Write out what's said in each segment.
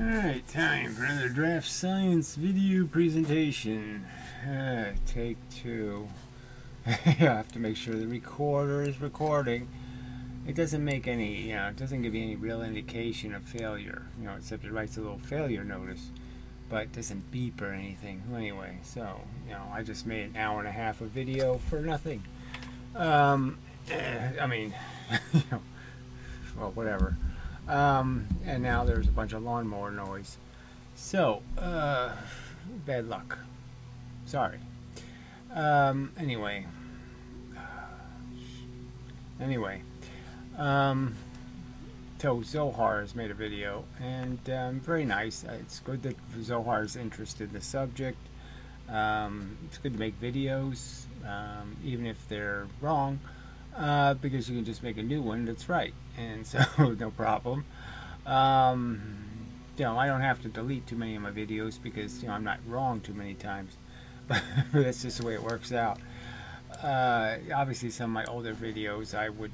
Alright, time for another DraftScience video presentation. Take two. I have to make sure the recorder is recording. It doesn't make any, it doesn't give you any real indication of failure, except it writes a little failure notice, but it doesn't beep or anything. Anyway, so, I just made an hour and a half of video for nothing. I mean, well, whatever. And now there's a bunch of lawnmower noise. So, bad luck. Sorry. Anyway. So Zohar has made a video, and very nice. It's good that Zohar's interested in the subject. It's good to make videos, even if they're wrong, because you can just make a new one that's right, and so no problem. I don't have to delete too many of my videos because I'm not wrong too many times, but that's just the way it works out. Obviously some of my older videos I would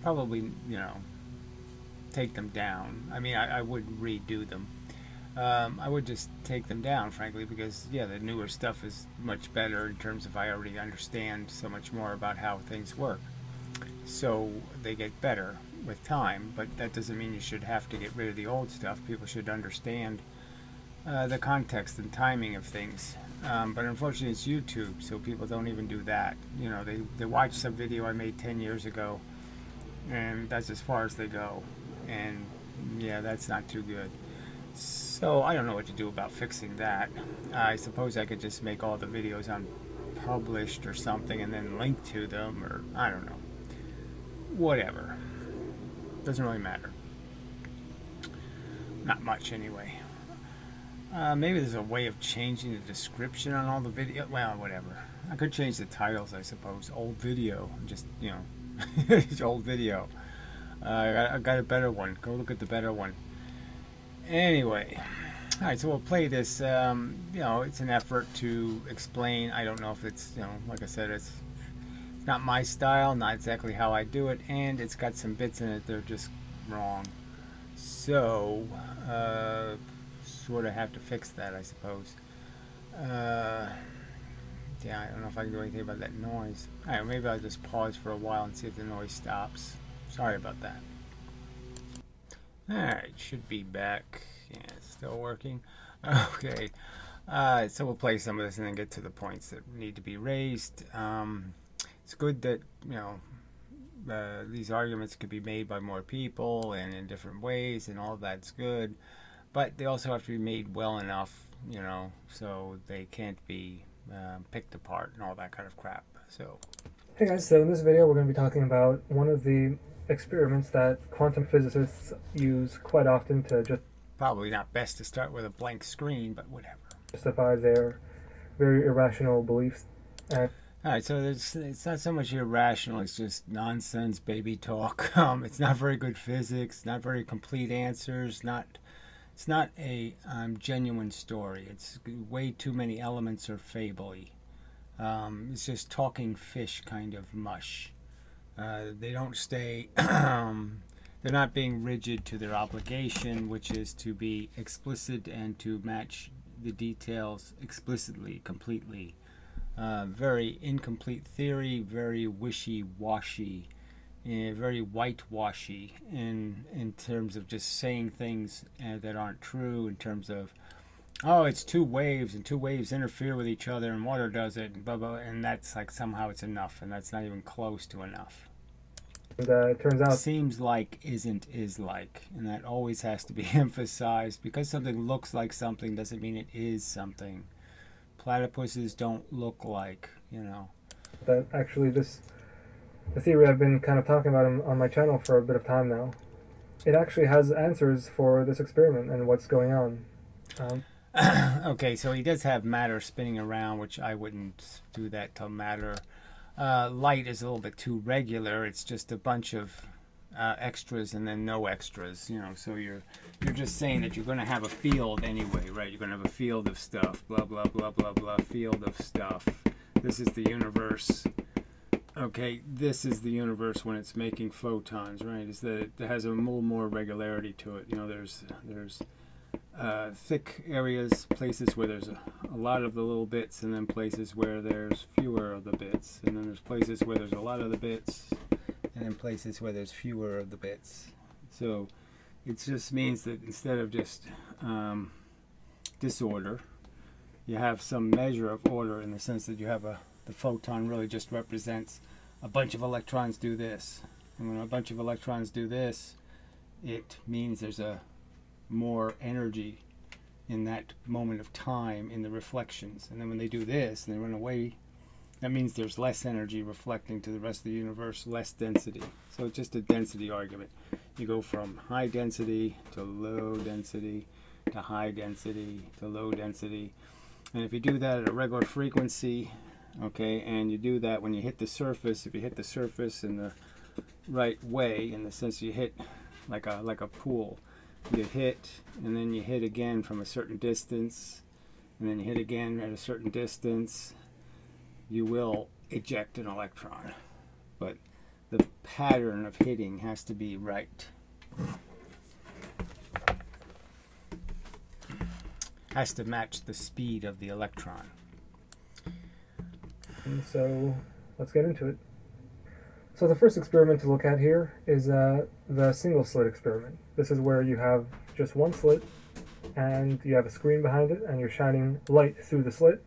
probably take them down. I mean, I wouldn't redo them. I would just take them down, frankly, because the newer stuff is much better in terms of I already understand so much more about how things work, so they get better with time. But that doesn't mean you should have to get rid of the old stuff. People should understand the context and timing of things, but unfortunately it's YouTube, so people don't even do that. They watch some video I made 10 years ago, and that's as far as they go, and that's not too good. So I don't know what to do about fixing that. I suppose I could just make all the videos unpublished or something and then link to them, or I don't know, whatever. Doesn't really matter, not much anyway. Maybe there's a way of changing the description on all the video. Well, whatever. I could change the titles, I suppose. Old video, just old video. I got a better one. Go look at the better one. Anyway, all right. So we'll play this. It's an effort to explain. I don't know if it's like I said, it's not my style, not exactly how I do it, and it's got some bits in it that are just wrong. So sort of have to fix that, I suppose. I don't know if I can do anything about that noise. Alright, maybe I'll just pause for a while and see if the noise stops. Sorry about that. Alright, should be back. Yeah, it's still working. Okay. So we'll play some of this and then get to the points that need to be raised. It's good that, these arguments could be made by more people and in different ways, and all of that's good. But they also have to be made well enough, so they can't be picked apart and all that kind of crap. So, hey guys, so in this video we're going to be talking about one of the experiments that quantum physicists use quite often to just probably not best to start with a blank screen, but whatever. Justify their very irrational beliefs. Alright, so it's not so much irrational, it's just nonsense baby talk. It's not very good physics, not very complete answers, it's not a genuine story. It's way too many elements are fable-y. It's just talking fish kind of mush. They don't stay, they're not being rigid to their obligation, which is to be explicit and to match the details explicitly, completely. Very incomplete theory, very wishy-washy. Very whitewashy in terms of just saying things that aren't true, in terms of, oh, it's two waves and two waves interfere with each other and water does it and blah blah, and that's like somehow it's enough, and that's not even close to enough. And it turns out seems like isn't is like, and that always has to be emphasized. Because something looks like something doesn't mean it is something. Platypuses don't look like, that actually the theory I've been kind of talking about on my channel for a bit of time now, it actually has answers for this experiment and what's going on. Okay, so he does have matter spinning around, which I wouldn't do that to matter. Light is a little bit too regular. It's just a bunch of extras and then no extras, so you're just saying that you're going to have a field anyway, right? You're going to have a field of stuff, blah blah blah blah blah, field of stuff. This is the universe. Okay, this is the universe when it's making photons, right? Is that it has a little more regularity to it. There's thick areas, places where there's a lot of the little bits, and then places where there's fewer of the bits, and then there's places where there's a lot of the bits, and then places where there's fewer of the bits. So it just means that instead of just disorder, you have some measure of order, in the sense that you have the photon really just represents a bunch of electrons do this, and when a bunch of electrons do this, it means there's a more energy in that moment of time in the reflections. And then when they do this and they run away, that means there's less energy reflecting to the rest of the universe, less density. So it's just a density argument. You go from high density to low density to high density to low density. And if you do that at a regular frequency, okay, and you do that when you hit the surface, if you hit the surface in the right way, in the sense you hit like a pool, you hit, and then you hit again from a certain distance, and then you hit again at a certain distance, you will eject an electron. But the pattern of hitting has to be right. Has to match the speed of the electron. And so let's get into it. So the first experiment to look at here is the single slit experiment. This is where you have just one slit and you have a screen behind it and you're shining light through the slit.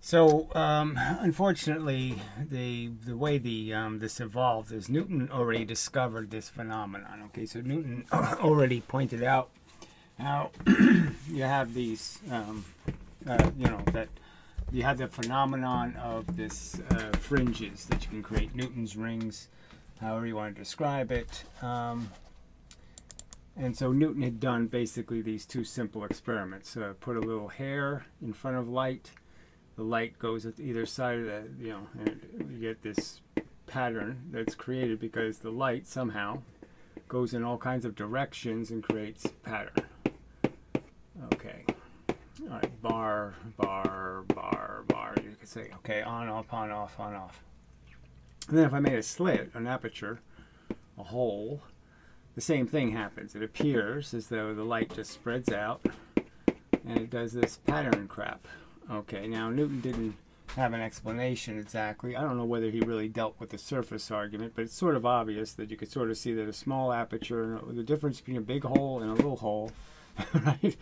So unfortunately, the way this evolved is Newton already discovered this phenomenon. Okay, so Newton already pointed out how you have these, that you have the phenomenon of this fringes that you can create, Newton's rings, however you want to describe it. And so Newton had done basically these two simple experiments. Put a little hair in front of light. The light goes at either side of the, and you get this pattern that's created because the light somehow goes in all kinds of directions and creates pattern. Okay. All right, bar, bar, bar, bar. You could say, okay, on, off, on, off, on, off. And then if I made a slit, an aperture, a hole, the same thing happens. It appears as though the light just spreads out and it does this pattern crap. Okay, now Newton didn't have an explanation exactly. I don't know whether he really dealt with the surface argument, but it's sort of obvious that you could sort of see that a small aperture, the difference between a big hole and a little hole, right,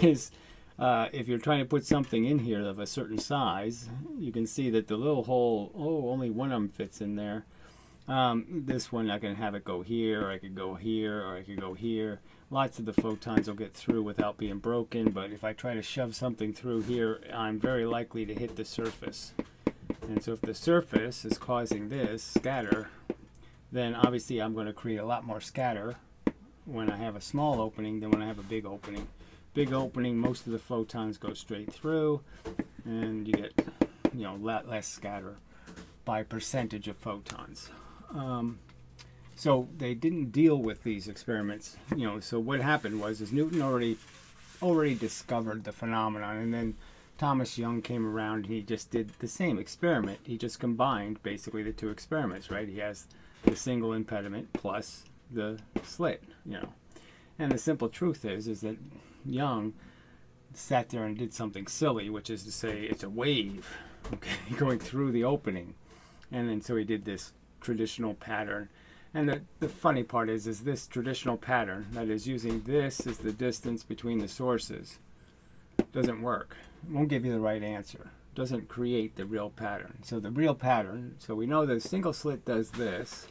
is if you're trying to put something in here of a certain size, you can see that the little hole, only one of them fits in there. This one, I can have it go here, or I could go here, or I could go here. Lots of the photons will get through without being broken, but if I try to shove something through here, I'm very likely to hit the surface. And so if the surface is causing this scatter, then obviously I'm going to create a lot more scatter when I have a small opening than when I have a big opening. Big opening, most of the photons go straight through, and you get, a lot less scatter by percentage of photons. So they didn't deal with these experiments, so what happened was Newton already discovered the phenomenon, and then Thomas Young came around and he just did the same experiment. He just combined basically the two experiments, right? He has the single impediment plus the slit, And the simple truth is that Young sat there and did something silly, which is to say it's a wave, okay, going through the opening. And then so he did this traditional pattern. And the funny part is this traditional pattern, that is using this as the distance between the sources, doesn't work. It won't give you the right answer. It doesn't create the real pattern. So the real pattern, so we know the single slit does this.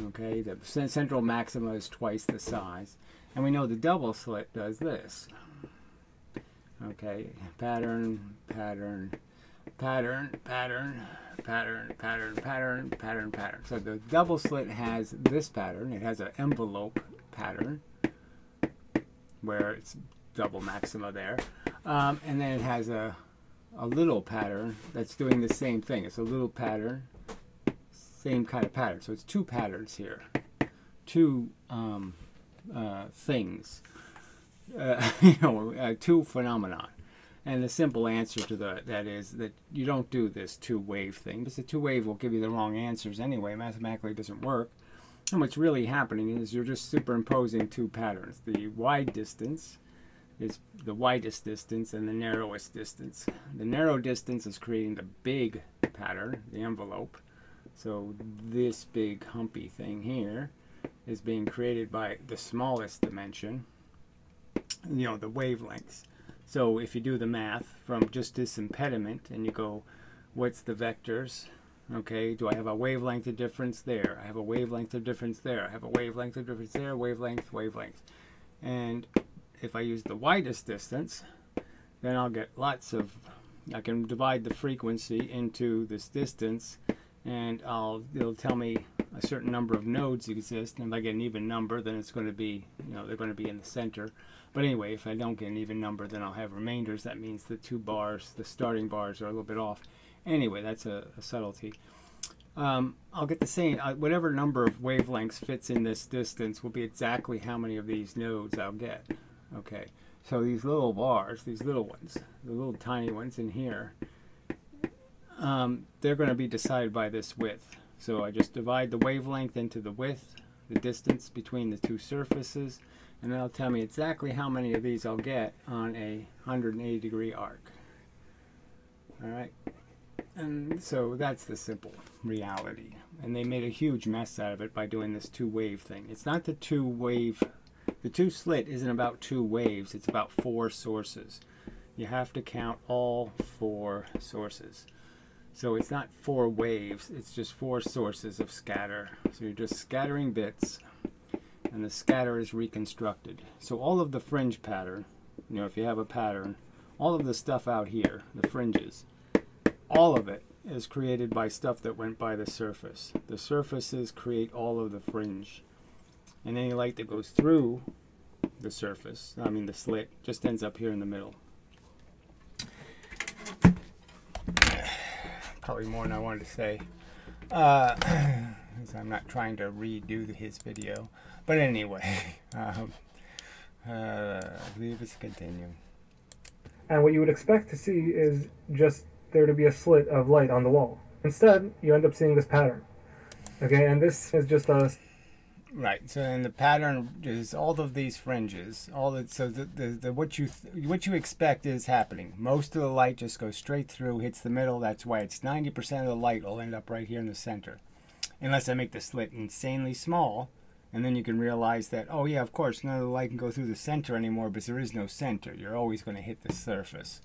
Okay, the central maxima is twice the size. And we know the double slit does this. Okay, pattern, pattern, pattern, pattern, pattern, pattern, pattern, pattern, pattern. So the double slit has this pattern. It has an envelope pattern where it's double maxima there. And then it has a little pattern that's doing the same thing. It's a little pattern, same kind of pattern. So it's two patterns here, two things, two phenomena. And the simple answer to that is that you don't do this two-wave thing, because the two-wave will give you the wrong answers anyway. Mathematically, it doesn't work. And what's really happening is you're just superimposing two patterns. The wide distance is the widest distance and the narrowest distance. The narrow distance is creating the big pattern, the envelope. So this big humpy thing here is being created by the smallest dimension, you know, the wavelengths. So if you do the math from just this impediment and you go, what's the vectors? Okay, do I have a wavelength of difference there? I have a wavelength of difference there. I have a wavelength of difference there, wavelength, wavelength. And if I use the widest distance, then I'll get lots of, I can divide the frequency into this distance, and it'll tell me a certain number of nodes exist, and if I get an even number, then it's going to be, you know, they're going to be in the center. But anyway, if I don't get an even number, then I'll have remainders. That means the two bars, the starting bars, are a little bit off. Anyway, that's a subtlety. I'll get the same, whatever number of wavelengths fits in this distance will be exactly how many of these nodes I'll get. Okay, so these little bars, these little ones, the little tiny ones in here, they're going to be decided by this width. So I just divide the wavelength into the width, the distance between the two surfaces, and that'll tell me exactly how many of these I'll get on a 180-degree arc. All right. And so that's the simple reality. And they made a huge mess out of it by doing this two-wave thing. It's not the two-wave. The two-slit isn't about two waves. It's about four sources. You have to count all four sources. So it's not four waves. It's just four sources of scatter. So you're just scattering bits, and the scatter is reconstructed. So all of the fringe pattern, you know, if you have a pattern, all of the stuff out here, the fringes, all of it is created by stuff that went by the surface. The surfaces create all of the fringe. And any light that goes through the surface, I mean the slit, just ends up here in the middle. Probably more than I wanted to say. I'm not trying to redo his video. But anyway, leave us continue. And what you would expect to see is just there to be a slit of light on the wall. Instead, you end up seeing this pattern. Okay, and this is just a... Right. So in the pattern is all of these fringes, so what you expect is happening. Most of the light just goes straight through, hits the middle. That's why it's 90% of the light will end up right here in the center, unless I make the slit insanely small, and then you can realize that, oh yeah, of course, none of the light can go through the center anymore because there is no center. You're always going to hit the surface.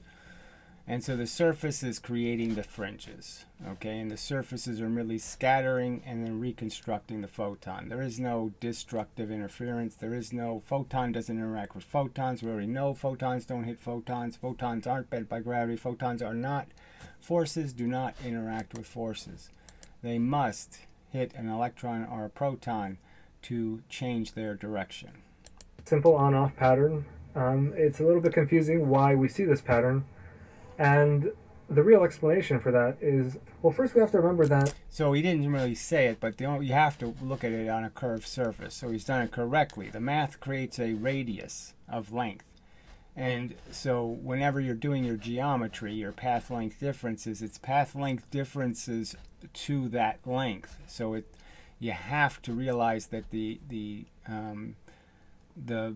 And so the surface is creating the fringes, okay? And the surfaces are merely scattering and then reconstructing the photon. There is no destructive interference. There is no, photon doesn't interact with photons. We already know photons don't hit photons. Photons aren't bent by gravity. Photons are not, forces do not interact with forces. They must hit an electron or a proton to change their direction. Simple on-off pattern. It's a little bit confusing why we see this pattern. And the real explanation for that is, well, first we have to remember that... So he didn't really say it, but you have to look at it on a curved surface. So he's done it correctly. The math creates a radius of length. And so whenever you're doing your geometry, your path length differences, it's path length differences to that length. So you have to realize that the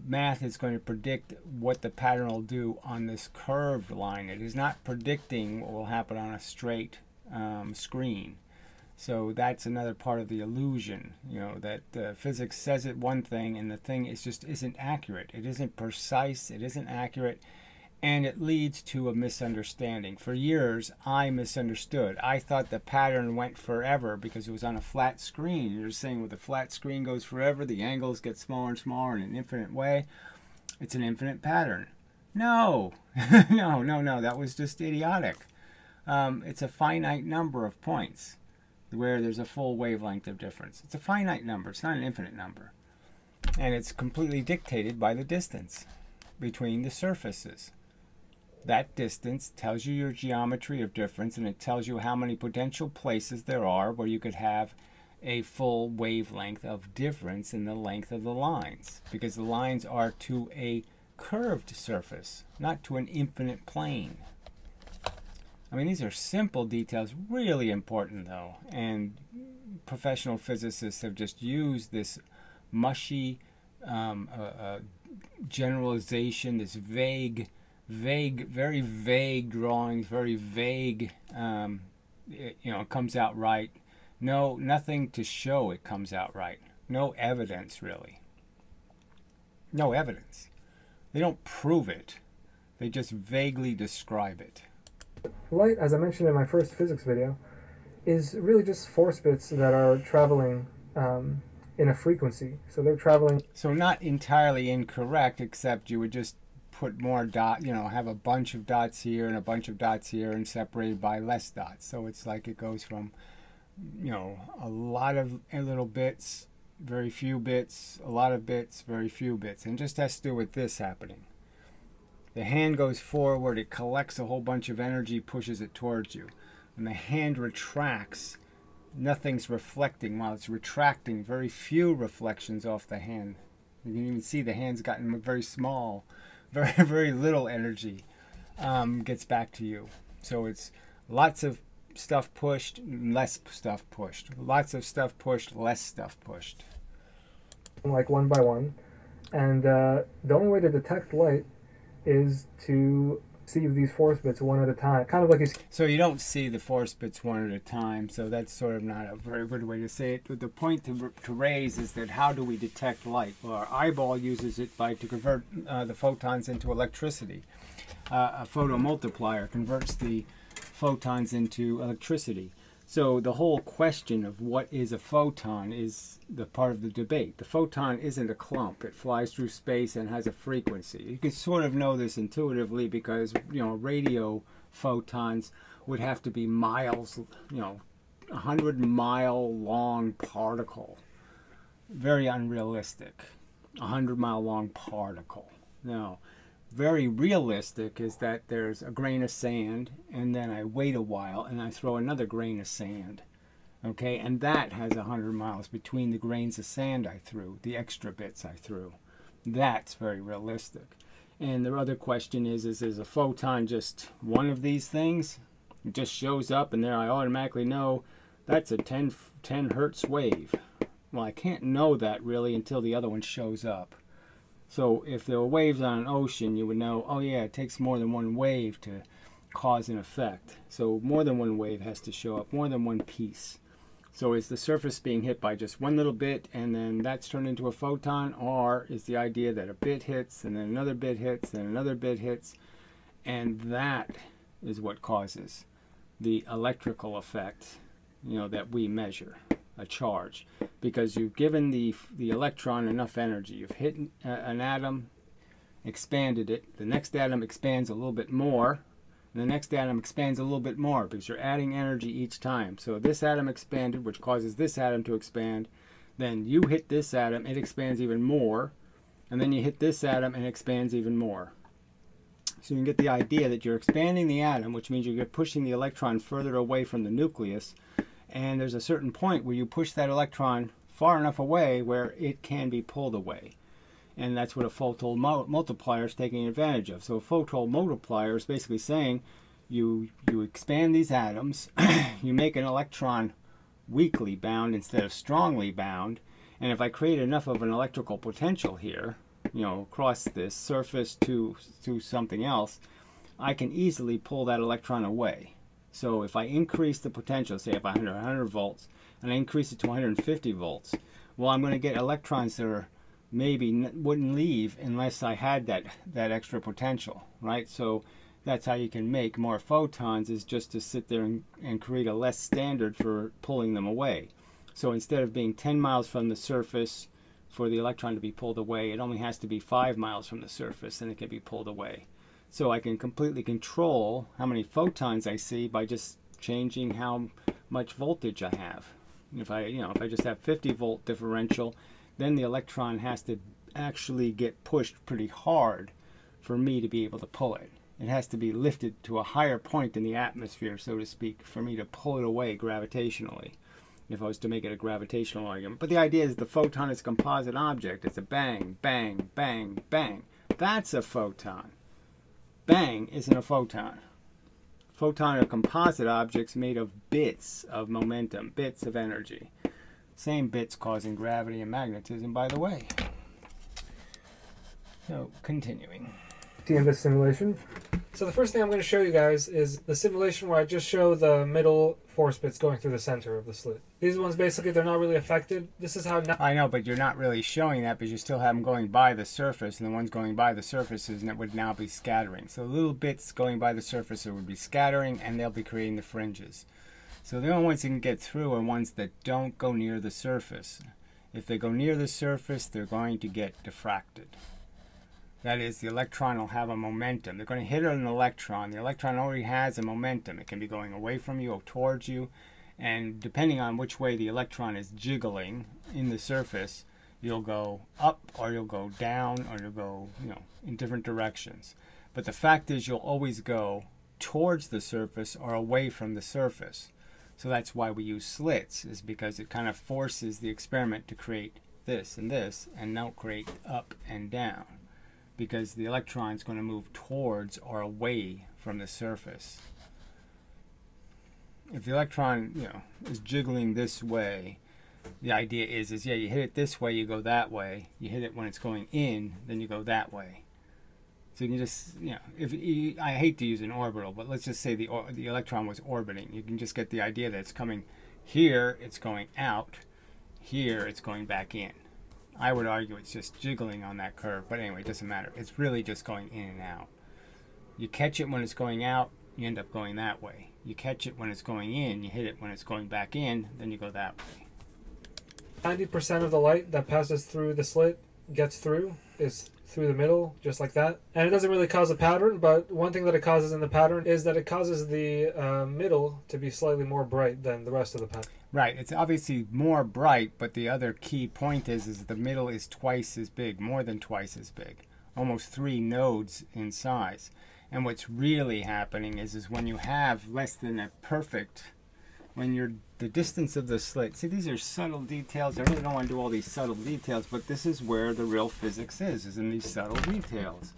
math is going to predict what the pattern will do on this curved line. It is not predicting what will happen on a straight screen. So that's another part of the illusion, you know, that physics says it one thing and the thing isn't accurate. It isn't precise, it isn't accurate, and it leads to a misunderstanding. For years, I misunderstood. I thought the pattern went forever because it was on a flat screen. You're saying, well, the flat screen goes forever, the angles get smaller and smaller in an infinite way. It's an infinite pattern. No, no, that was just idiotic. It's a finite number of points where there's a full wavelength of difference. It's a finite number, it's not an infinite number. And it's completely dictated by the distance between the surfaces. That distance tells you your geometry of difference, and it tells you how many potential places there are where you could have a full wavelength of difference in the length of the lines, because the lines are to a curved surface, not to an infinite plane. I mean, these are simple details, really important though, and professional physicists have just used this mushy generalization, this vague, very vague drawings, very vague, it comes out right. No, nothing to show it comes out right. No evidence, really. No evidence. They don't prove it. They just vaguely describe it. Light, as I mentioned in my first physics video, is really just force bits that are traveling in a frequency. So they're traveling. So not entirely incorrect, except you would just put more dot, have a bunch of dots here and a bunch of dots here and separated by less dots. So it's like it goes from, a lot of little bits, very few bits, a lot of bits, very few bits. And just has to do with this happening. The hand goes forward, it collects a whole bunch of energy, pushes it towards you. When the hand retracts, nothing's reflecting while it's retracting. Very few reflections off the hand. You can even see the hand's gotten very small. Very, very little energy gets back to you. So it's lots of stuff pushed, less stuff pushed. Lots of stuff pushed, less stuff pushed. Like one by one. And the only way to detect light is to see these force bits one at a time. Kind of like So you don't see the force bits one at a time, so that's sort of not a very good way to say it. But the point to raise is that how do we detect light? Well, our eyeball uses it to convert the photons into electricity. A photomultiplier converts the photons into electricity. So the whole question of what is a photon is the part of the debate. The photon isn't a clump. It flies through space and has a frequency. You can sort of know this intuitively because, radio photons would have to be miles, 100-mile long particle. Very unrealistic. 100-mile long particle. No. Very realistic is that there's a grain of sand and then I wait a while and I throw another grain of sand, okay, and that has 100 miles between the grains of sand I threw, the extra bits I threw. That's very realistic. And the other question is a photon just one of these things? It just shows up and there I automatically know that's a 10 hertz wave. Well, I can't know that really until the other one shows up. So if there were waves on an ocean, you would know, oh yeah, it takes more than one wave to cause an effect. So more than one wave has to show up, more than one piece. So is the surface being hit by just one little bit and then that's turned into a photon? Or is the idea that a bit hits and then another bit hits and another bit hits? And that is what causes the electrical effect, that we measure. A charge, because you've given the electron enough energy. You've hit an atom, expanded it. The next atom expands a little bit more, and the next atom expands a little bit more because you're adding energy each time. So this atom expanded, which causes this atom to expand. Then you hit this atom, it expands even more, and then you hit this atom and it expands even more. So you can get the idea that you're expanding the atom, which means you're pushing the electron further away from the nucleus. And there's a certain point where you push that electron far enough away where it can be pulled away. And that's what a photomultiplier is taking advantage of. So a photomultiplier is basically saying you expand these atoms, you make an electron weakly bound instead of strongly bound. And if I create enough of an electrical potential here, across this surface to something else, I can easily pull that electron away. So if I increase the potential, say if I 100 volts, and I increase it to 150 volts, well, I'm going to get electrons that are maybe wouldn't leave unless I had that extra potential, right? So that's how you can make more photons, is just to sit there and create a less standard for pulling them away. So instead of being 10 miles from the surface for the electron to be pulled away, it only has to be 5 miles from the surface and it can be pulled away. So I can completely control how many photons I see by just changing how much voltage I have. If I just have 50 volt differential, then the electron has to actually get pushed pretty hard for me to be able to pull it. It has to be lifted to a higher point in the atmosphere, so to speak, for me to pull it away gravitationally, if I was to make it a gravitational argument. But the idea is the photon is a composite object. It's a bang, bang, bang, bang. That's a photon. Bang isn't a photon. Photon are composite objects made of bits of momentum, bits of energy. Same bits causing gravity and magnetism, by the way. So, continuing. In this simulation. So the first thing I'm going to show you guys is the simulation where I just show the middle force bits going through the center of the slit. These ones, basically, they're not really affected. This is how... I know, but you're not really showing that because you still have them going by the surface, and the ones going by the surfaces, and it would now be scattering. So little bits going by the surface would be scattering, and they'll be creating the fringes. So the only ones you can get through are ones that don't go near the surface. If they go near the surface, they're going to get diffracted. That is, the electron will have a momentum. They're going to hit an electron. The electron already has a momentum. It can be going away from you or towards you. And depending on which way the electron is jiggling in the surface, you'll go up or you'll go down or you'll go, in different directions. But the fact is you'll always go towards the surface or away from the surface. So that's why we use slits, is because it kind of forces the experiment to create this, and not create up and down. Because the electron is going to move towards or away from the surface. If the electron, is jiggling this way, the idea is yeah, you hit it this way, you go that way. You hit it when it's going in, then you go that way. So you can just, I hate to use an orbital, but let's just say the electron was orbiting. You can just get the idea that it's coming here, it's going out. Here, it's going back in. I would argue it's just jiggling on that curve, but anyway, it doesn't matter. It's really just going in and out. You catch it when it's going out, you end up going that way. You catch it when it's going in, you hit it when it's going back in, then you go that way. 90% of the light that passes through the slit gets through, is through the middle, just like that. And it doesn't really cause a pattern, but one thing that it causes in the pattern is that it causes the middle to be slightly more bright than the rest of the pattern. Right, it's obviously more bright, but the other key point is the middle is twice as big, more than twice as big, almost 3 nodes in size. And what's really happening is when you have less than a perfect, when the distance of the slit, see, these are subtle details. I really don't want to do all these subtle details, but this is where the real physics is in these subtle details.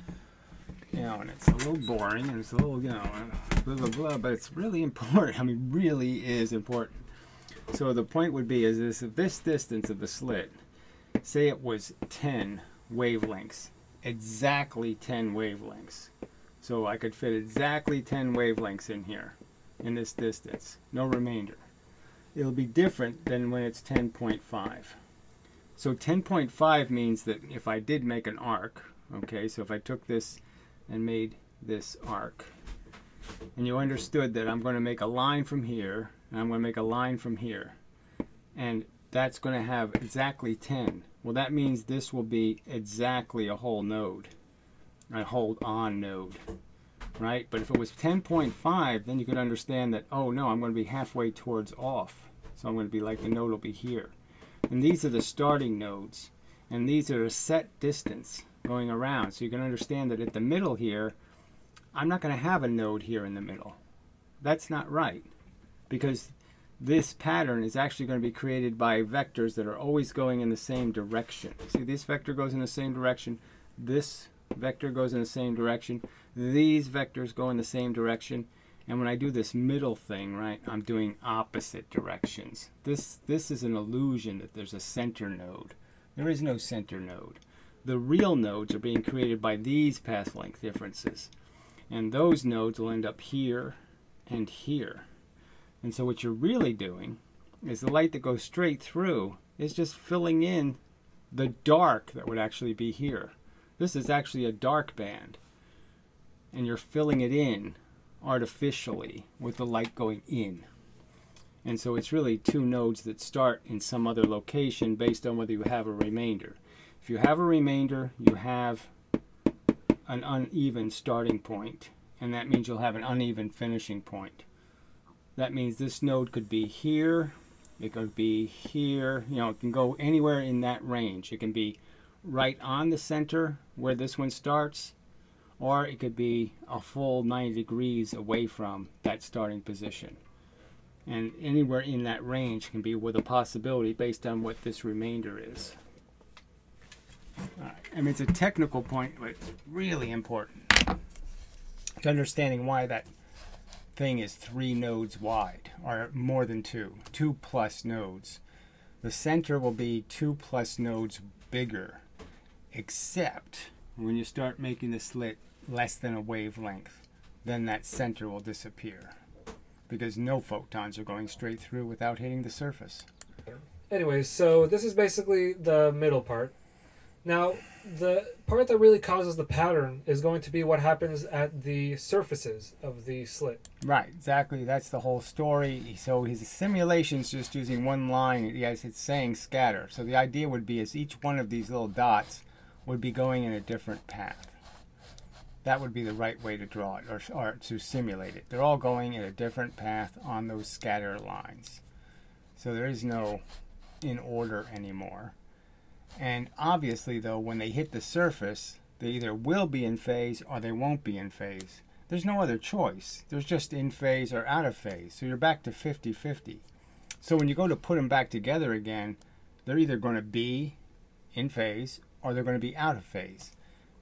And it's a little boring, and it's a little, blah, blah, blah, but it's really important. I mean, really is important. So the point would be is if this distance of the slit, say it was 10 wavelengths, exactly 10 wavelengths. So I could fit exactly 10 wavelengths in here, in this distance, no remainder. It'll be different than when it's 10.5. So 10.5 means that if I did make an arc, okay, so if I took this and made this arc, and you understood that I'm going to make a line from here, and I'm going to make a line from here, and that's going to have exactly 10. Well, that means this will be exactly a whole node, a hold on node, right? But if it was 10.5, then you could understand that, oh no, I'm going to be halfway towards off. So I'm going to be like the node will be here. And these are the starting nodes, and these are a set distance going around. So you can understand that at the middle here, I'm not going to have a node here in the middle. That's not right, because this pattern is actually going to be created by vectors that are always going in the same direction. See, this vector goes in the same direction, this vector goes in the same direction, these vectors go in the same direction, and when I do this middle thing, right, I'm doing opposite directions. This is an illusion that there's a center node. There is no center node. The real nodes are being created by these path length differences. And those nodes will end up here and here. And so what you're really doing is the light that goes straight through is just filling in the dark that would actually be here. This is actually a dark band. And you're filling it in artificially with the light going in. And so it's really 2 nodes that start in some other location based on whether you have a remainder. If you have a remainder, you have an uneven starting point, and that means you'll have an uneven finishing point. That means this node could be here, it could be here, it can go anywhere in that range. It can be right on the center where this one starts, or it could be a full 90 degrees away from that starting position. And anywhere in that range can be with a possibility based on what this remainder is. I mean, it's a technical point, but it's really important to understanding why that thing is 3 nodes wide, or more than 2 plus nodes. the center will be 2 plus nodes bigger, except when you start making the slit less than a wavelength, then that center will disappear, because no photons are going straight through without hitting the surface. Anyways, so this is basically the middle part. Now, the part that really causes the pattern is going to be what happens at the surfaces of the slit. Right, exactly. That's the whole story. So his simulation's just using one line. Yes, it's saying scatter. So the idea would be is each one of these little dots would be going in a different path. That would be the right way to draw it, or to simulate it. They're all going in a different path on those scatter lines. So there is no in order anymore. And obviously, though, when they hit the surface, they either will be in phase or they won't be in phase. There's no other choice. There's just in phase or out of phase. So you're back to 50-50. So when you go to put them back together again, they're either going to be in phase or they're going to be out of phase.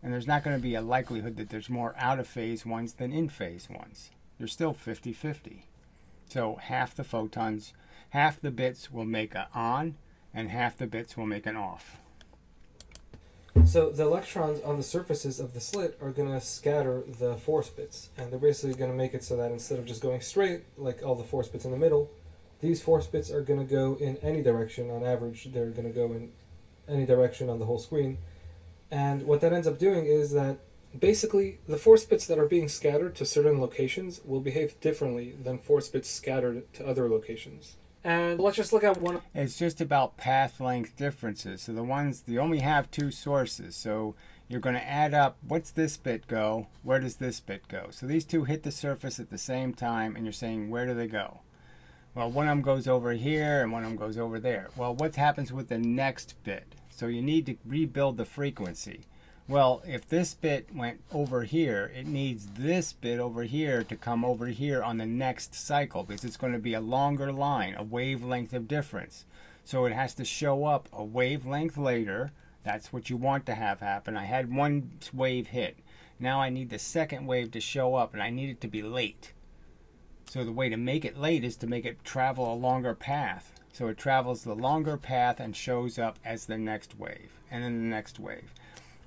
And there's not going to be a likelihood that there's more out of phase ones than in phase ones. They're still 50-50. So half the photons, half the bits will make an on, and half the bits will make an off. So the electrons on the surfaces of the slit are going to scatter the force bits, and they're basically going to make it so that instead of just going straight, like all the force bits in the middle, these force bits are going to go in any direction. On average, they're going to go in any direction on the whole screen. And what that ends up doing is that basically the force bits that are being scattered to certain locations will behave differently than force bits scattered to other locations. And let's just look at one. It's just about path length differences. So the ones, you only have two sources. So you're going to add up, what's this bit go? Where does this bit go? So these two hit the surface at the same time, and you're saying, where do they go? Well, one of them goes over here, and one of them goes over there. Well, what happens with the next bit? So you need to rebuild the frequency. Well, if this bit went over here, it needs this bit over here to come over here on the next cycle, because it's going to be a longer line, a wavelength of difference. So it has to show up a wavelength later. That's what you want to have happen. I had one wave hit. Now I need the second wave to show up, and I need it to be late. So the way to make it late is to make it travel a longer path. So it travels the longer path and shows up as the next wave, and then the next wave.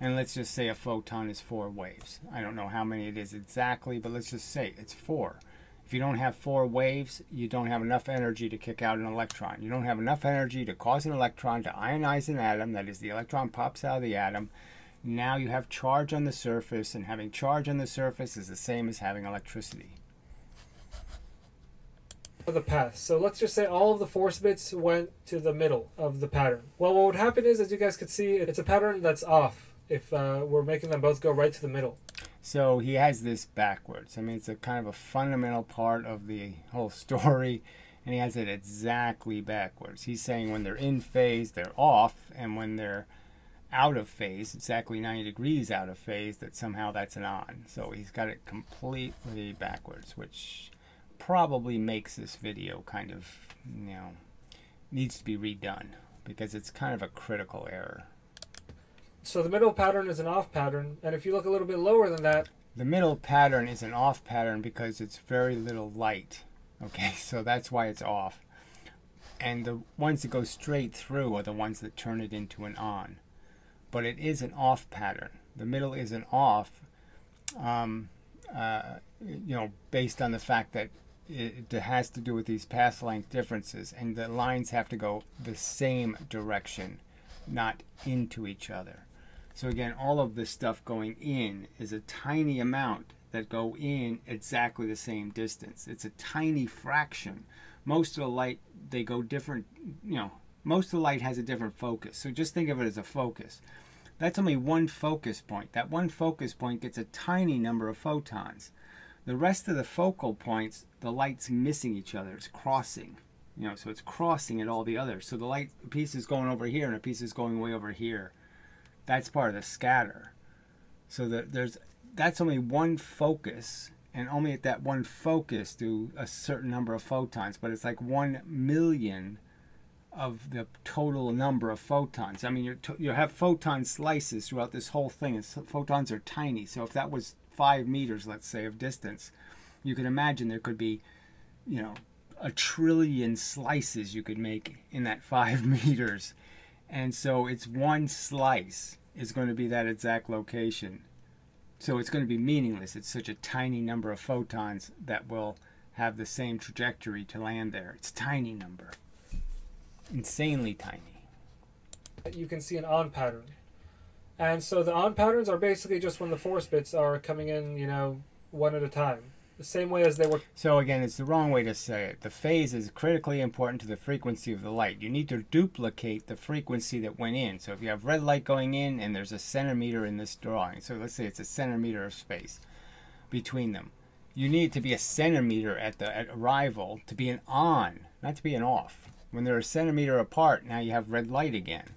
And let's just say a photon is 4 waves. I don't know how many it is exactly, but let's just say it's 4. If you don't have 4 waves, you don't have enough energy to kick out an electron. You don't have enough energy to cause an electron to ionize an atom. That is, the electron pops out of the atom. Now you have charge on the surface, and having charge on the surface is the same as having electricity. The path. So let's just say all of the force bits went to the middle of the pattern. Well, what would happen is, as you guys could see, it's a pattern that's off if we're making them both go right to the middle. So he has this backwards. I mean, it's a kind of a fundamental part of the whole story, and he has it exactly backwards. He's saying when they're in phase, they're off, and when they're out of phase, exactly 90 degrees out of phase, that somehow that's an on. So he's got it completely backwards, which probably makes this video kind of, needs to be redone, because it's kind of a critical error. So the middle pattern is an off pattern, and if you look a little bit lower than that, the middle pattern is an off pattern because it's very little light. Okay, so that's why it's off. And the ones that go straight through are the ones that turn it into an on. But it is an off pattern. The middle is an off, based on the fact that it has to do with these path length differences, and the lines have to go the same direction, not into each other. So again, all of this stuff going in is a tiny amount that go in exactly the same distance. It's a tiny fraction. Most of the light, they go different, most of the light has a different focus. So just think of it as a focus. That's only one focus point. That one focus point gets a tiny number of photons. The rest of the focal points, the light's missing each other. It's crossing. So it's crossing at all the others. So the light piece is going over here and a piece is going way over here. That's part of the scatter. So that's only one focus, and only at that one focus do a certain number of photons, but it's like 1 million of the total number of photons. I mean, you have photon slices throughout this whole thing, and photons are tiny. So if that was 5 meters, let's say, of distance, you can imagine there could be, a trillion slices you could make in that 5 meters. And so it's one slice is going to be that exact location. So it's going to be meaningless. It's such a tiny number of photons that will have the same trajectory to land there. It's a tiny number. Insanely tiny. You can see an on pattern. And so the on patterns are basically just when the force bits are coming in, you know, one at a time. The same way as they were. So again, it's the wrong way to say it. The phase is critically important to the frequency of the light. You need to duplicate the frequency that went in. So if you have red light going in and there's a centimeter in this drawing, so let's say it's a centimeter of space between them. You need to be a centimeter at arrival to be an on, not to be an off. When they're a centimeter apart, now you have red light again.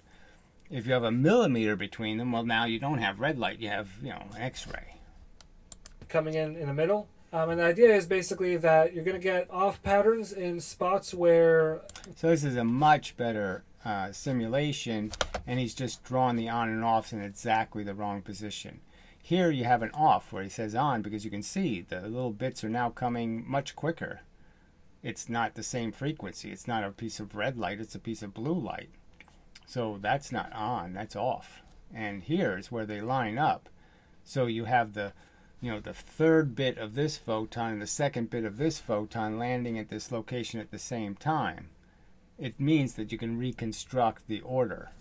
If you have a millimeter between them, well, now you don't have red light. You have, you know, an X-ray. Coming in the middle. And the idea is basically that you're going to get off patterns in spots where... So this is a much better simulation, and he's just drawn the on and offs in exactly the wrong position. Here you have an off where he says on because you can see the little bits are now coming much quicker. It's not the same frequency. It's not a piece of red light. It's a piece of blue light. So that's not on, that's off. And here is where they line up. So you have the, you know, the third bit of this photon and the second bit of this photon landing at this location at the same time. It means that you can reconstruct the order.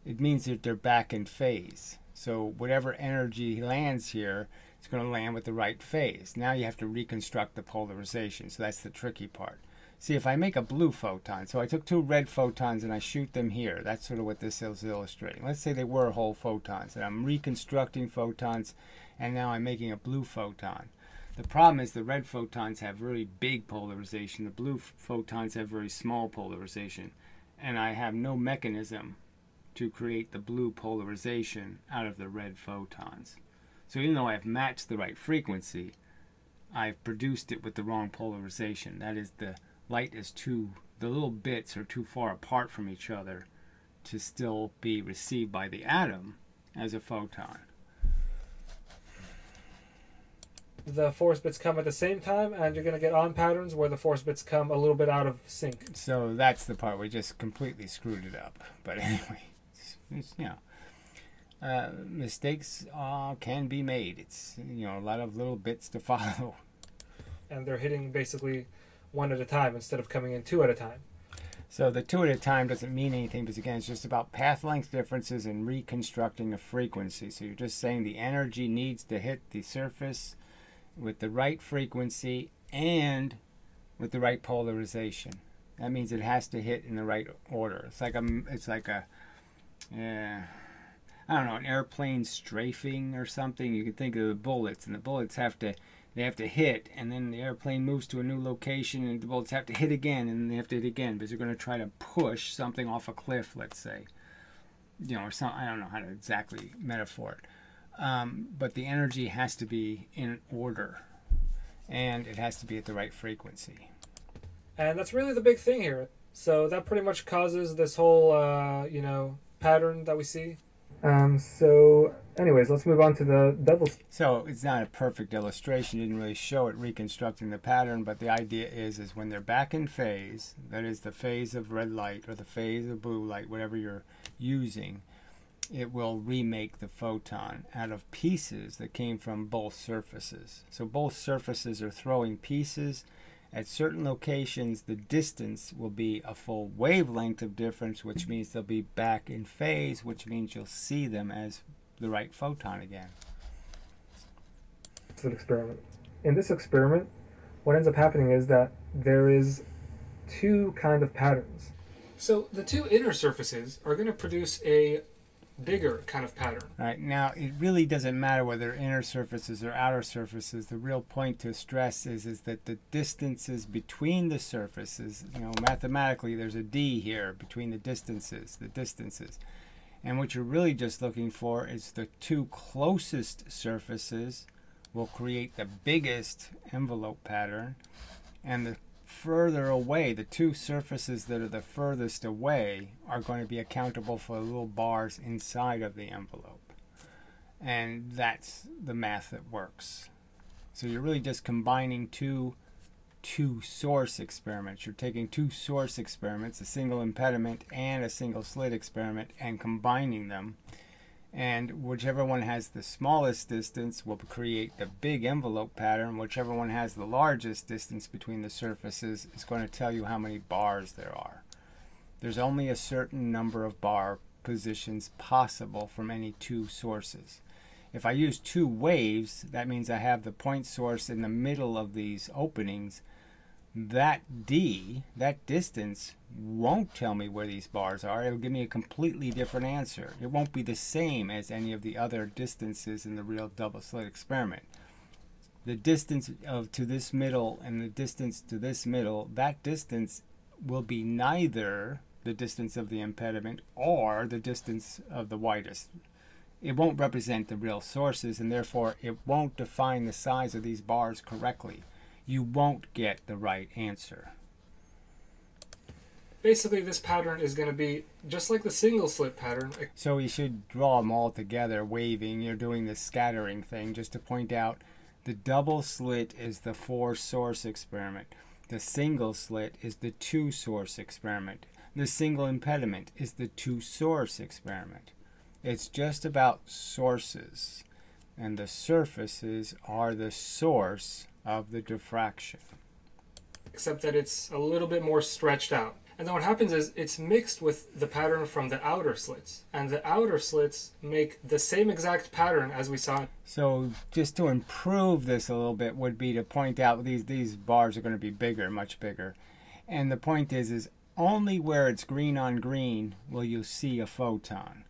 It means that they're back in phase. So whatever energy lands here, it's going to land with the right phase. Now you have to reconstruct the polarization. So that's the tricky part. See, if I make a blue photon, so I took 2 red photons and I shoot them here. That's sort of what this is illustrating. Let's say they were whole photons, and I'm reconstructing photons, and now I'm making a blue photon. The problem is the red photons have really big polarization. The blue photons have very small polarization. And I have no mechanism to create the blue polarization out of the red photons. So even though I've matched the right frequency, I've produced it with the wrong polarization. That is, the light is the little bits are too far apart from each other to still be received by the atom as a photon. The force bits come at the same time, and you're going to get on patterns where the force bits come a little bit out of sync. So that's the part we just completely screwed it up. But anyway, it's, you know, mistakes can be made. It's, you know, a lot of little bits to follow. And they're hitting basically one at a time instead of coming in 2 at a time. So the 2 at a time doesn't mean anything, because again, it's just about path length differences and reconstructing a frequency. So you're just saying the energy needs to hit the surface with the right frequency and with the right polarization. That means it has to hit in the right order. It's like a I don't know, an airplane strafing or something. You can think of the bullets, and the bullets have to hit, and then the airplane moves to a new location, and the bullets have to hit again, and they have to hit again, because they're going to try to push something off a cliff, let's say. You know, or some, I don't know how to exactly metaphor it. But the energy has to be in order, and it has to be at the right frequency. And that's really the big thing here. So that pretty much causes this whole, you know, pattern that we see. So anyways, let's move on to the double. So it's not a perfect illustration. You didn't really show it reconstructing the pattern, but the idea is when they're back in phase, that is the phase of red light or the phase of blue light, whatever you're using, it will remake the photon out of pieces that came from both surfaces. So both surfaces are throwing pieces. At certain locations, the distance will be a full wavelength of difference, which means they'll be back in phase, which means you'll see them as the right photon again. It's an experiment. In this experiment, what ends up happening is that there is 2 kind of patterns. So the 2 inner surfaces are going to produce a bigger kind of pattern. All right, now it really doesn't matter whether inner surfaces or outer surfaces. The real point to stress is that the distances between the surfaces, you know, mathematically there's a d here between the distances. And what you're really just looking for is the 2 closest surfaces will create the biggest envelope pattern, and the further away, the 2 surfaces that are the furthest away are going to be accountable for the little bars inside of the envelope. And that's the math that works. So you're really just combining 2 two source experiments. You're taking two source experiments, a single impediment and a single slit experiment, and combining them. And whichever one has the smallest distance will create the big envelope pattern. Whichever one has the largest distance between the surfaces is going to tell you how many bars there are. There's only a certain number of bar positions possible from any two sources. If I use two waves, that means I have the point source in the middle of these openings. That d, that distance, won't tell me where these bars are. It'll give me a completely different answer. It won't be the same as any of the other distances in the real double slit experiment. The distance to this middle and the distance to this middle, that distance will be neither the distance of the impediment or the distance of the widest. It won't represent the real sources, and therefore it won't define the size of these bars correctly. You won't get the right answer. Basically, this pattern is going to be just like the single slit pattern. So you should draw them all together, waving. You're doing the scattering thing, just to point out the double slit is the four source experiment. The single slit is the two source experiment. The single impediment is the two source experiment. It's just about sources, and the surfaces are the source of the diffraction. Except that it's a little bit more stretched out. And then what happens is it's mixed with the pattern from the outer slits. And the outer slits make the same exact pattern as we saw. So just to improve this a little bit would be to point out these bars are going to be bigger, much bigger. And the point is only where it's green on green will you see a photon.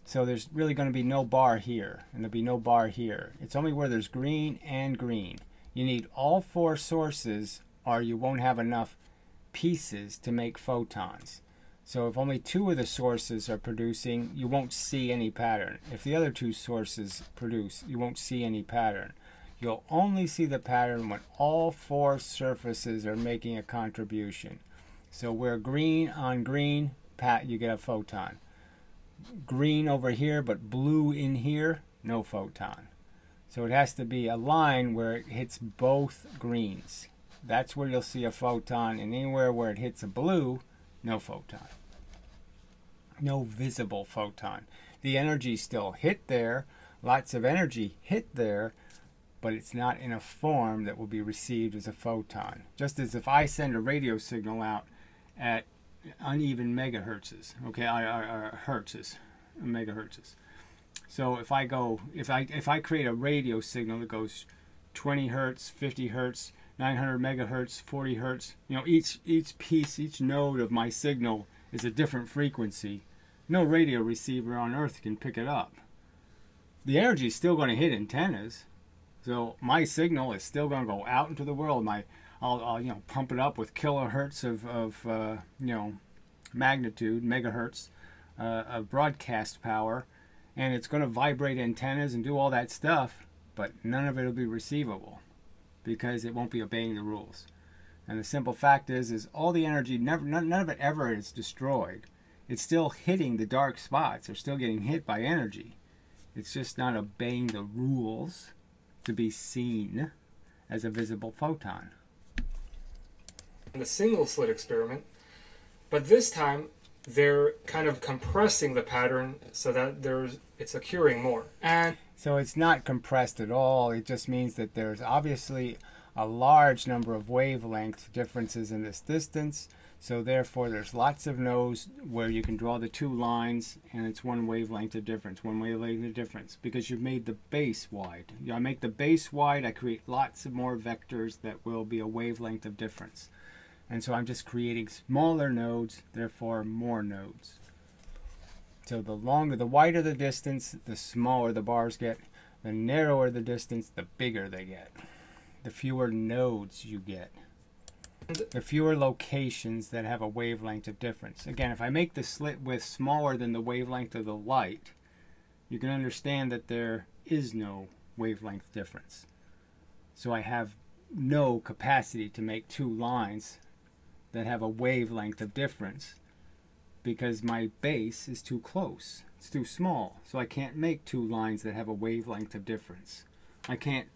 So there's really going to be no bar here, and there'll be no bar here. It's only where there's green and green. You need all four sources, or you won't have enough pieces to make photons. So if only two of the sources are producing, you won't see any pattern. If the other two sources produce, you won't see any pattern. You'll only see the pattern when all four surfaces are making a contribution. So where green on green, you get a photon. Green over here, but blue in here, no photon. So it has to be a line where it hits both greens. That's where you'll see a photon, and anywhere where it hits a blue, no photon. No visible photon. The energy still hit there, lots of energy hit there, but it's not in a form that will be received as a photon. Just as if I send a radio signal out at uneven megahertzes, okay, hertzes, megahertzes. So if I create a radio signal that goes 20 hertz, 50 hertz, 900 megahertz, 40 hertz, you know, each piece, each node of my signal is a different frequency. No radio receiver on Earth can pick it up. The energy is still going to hit antennas, so my signal is still going to go out into the world. I'll pump it up with kilohertz of magnitude, megahertz of broadcast power, and it's going to vibrate antennas and do all that stuff, but none of it will be receivable because it won't be obeying the rules. And the simple fact is all the energy, none of it ever is destroyed. It's still hitting the dark spots. They're still getting hit by energy. It's just not obeying the rules to be seen as a visible photon. In the single slit experiment, but this time they're kind of compressing the pattern so that it's occurring more. And so it's not compressed at all. It just means that there's obviously a large number of wavelength differences in this distance. So therefore there's lots of nodes where you can draw the two lines and it's one wavelength of difference, because you've made the base wide. I make the base wide, I create lots of more vectors that will be a wavelength of difference. And so I'm just creating smaller nodes, therefore more nodes. So the wider the distance, the smaller the bars get. The narrower the distance, the bigger they get. The fewer nodes you get. The fewer locations that have a wavelength of difference. Again, if I make the slit width smaller than the wavelength of the light, you can understand that there is no wavelength difference. So I have no capacity to make two lines that have a wavelength of difference because my base is too close. It's too small. So I can't make two lines that have a wavelength of difference. I can't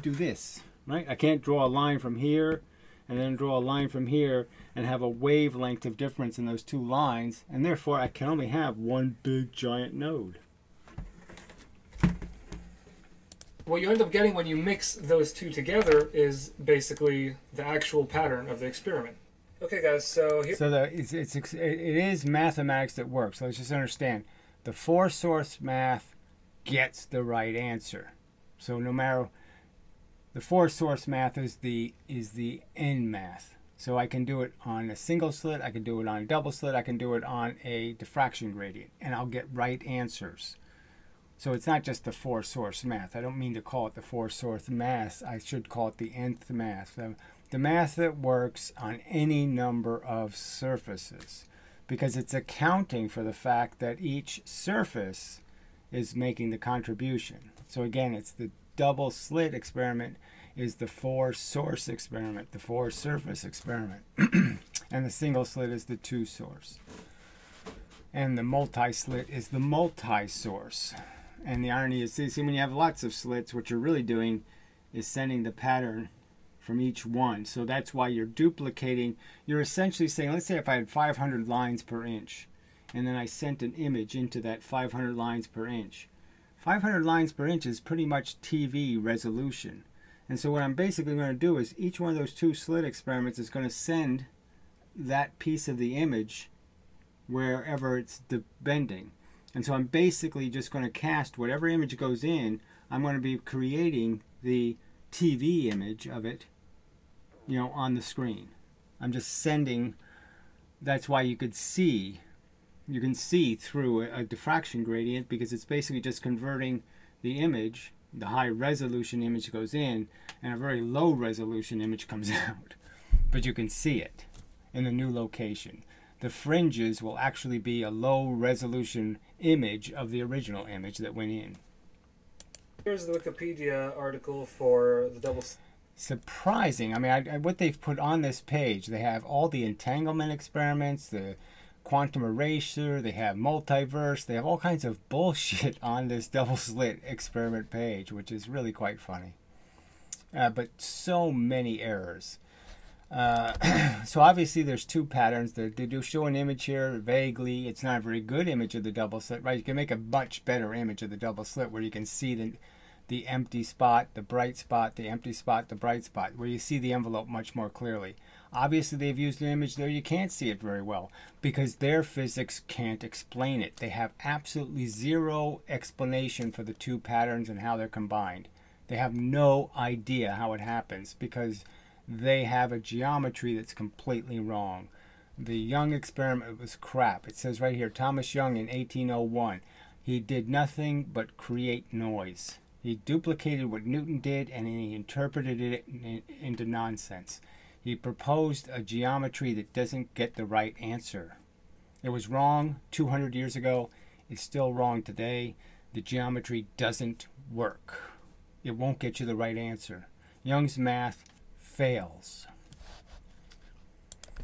do this. right? I can't draw a line from here and then draw a line from here and have a wavelength of difference in those two lines, and therefore I can only have one big giant node. What you end up getting when you mix those two together is basically the actual pattern of the experiment. Okay, guys, so here... So it is mathematics that works. So let's just understand. The four-source math gets the right answer. So no matter... The four-source math is the end math. So I can do it on a single slit, I can do it on a double slit, I can do it on a diffraction gradient, and I'll get right answers. So it's not just the four-source math. I don't mean to call it the four-source math. I should call it the nth math. The math that works on any number of surfaces, because it's accounting for the fact that each surface is making the contribution. So again, it's the double slit experiment is the four-source experiment, the four-surface experiment. And the single slit is the two-source. And the multi-slit is the multi-source. And the irony is, see, when you have lots of slits, what you're really doing is sending the pattern from each one. So that's why you're duplicating. You're essentially saying, let's say if I had 500 lines per inch, and then I sent an image into that 500 lines per inch. 500 lines per inch is pretty much TV resolution. And so what I'm basically going to do is each one of those two slit experiments is going to send that piece of the image wherever it's bending. And so I'm basically just going to cast whatever image goes in. I'm going to be creating the TV image of it, you know, on the screen. I'm just sending. That's why you could see. You can see through a diffraction gradient, because it's basically just converting the image. The high resolution image goes in, and a very low resolution image comes out. But you can see it in the new location. The fringes will actually be a low resolution image of the original image that went in. Here's the Wikipedia article for the double... Surprising. I mean, what they've put on this page, they have all the entanglement experiments, the quantum erasure, they have multiverse, they have all kinds of bullshit on this double slit experiment page, which is really quite funny. But so many errors. So obviously there's two patterns. They do show an image here vaguely. It's not a very good image of the double slit, right? You can make a much better image of the double slit where you can see the empty spot, the bright spot, the empty spot, the bright spot, where you see the envelope much more clearly. Obviously they've used an image there you can't see it very well because their physics can't explain it. They have absolutely zero explanation for the two patterns and how they're combined. They have no idea how it happens because they have a geometry that's completely wrong. The Young experiment was crap. It says right here, Thomas Young in 1801, he did nothing but create noise. He duplicated what Newton did and he interpreted it into nonsense. He proposed a geometry that doesn't get the right answer. It was wrong 200 years ago. It's still wrong today. The geometry doesn't work. It won't get you the right answer. Young's math fails.